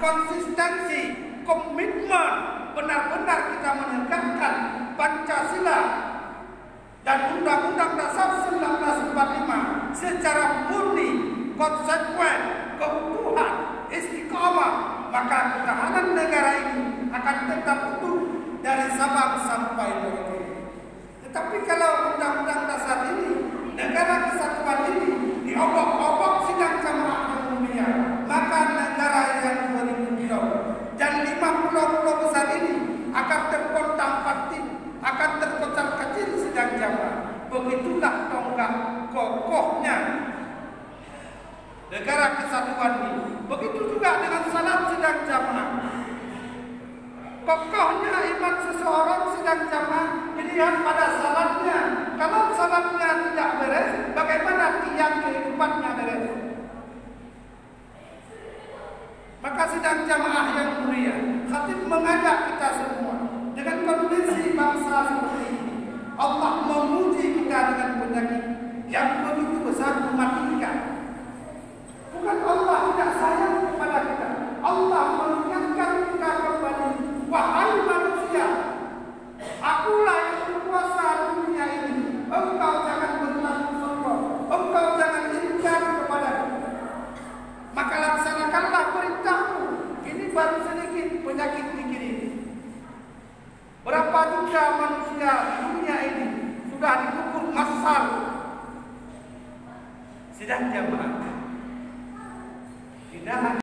konsistensi, komitmen benar-benar kita menegakkan Pancasila dan Undang-Undang Dasar 1945 secara murni, konsekuen, keutuhan, istiqamah, maka ketahanan negara ini akan tetap utuh dari Sabang sampai Merauke. Tetapi kalau Undang-Undang Dasar ini, negara kesatuan ini diobok-obok sidang jamaah yang mulia, maka negara yang beribu dan 5 pulau-pulau besar ini akan terpontang-panting, akan terkocar kecil sidang jamaah. Begitulah tonggak kokohnya negara kesatuan ini. Begitu juga dengan salat sidang jamaah. Kokohnya iman seseorang sidang jamaah dilihat pada salatnya. Kalau salatnya tidak beres, bagaimana tiang kehidupannya beres? Maka sidang jamaah yang mulia, khatib mengajak kita semua dengan kondisi bangsa seperti ini. Allah menguji kita dengan penyakit yang begitu besar mematikan. Bukan Allah tidak sayang kepada kita. Allah mengingatkan kita kembali, wahai manusia, akulah yang berkuasa dunia ini. Engkau jangan berlaku sombong, engkau jangan ingkar kepadaku. Maka laksanakanlah perintahku. Ini baru sedikit penyakit pikir ini. Berapa juta manusia dunia ini sudah dikubur massal sidang jamaah. Tidak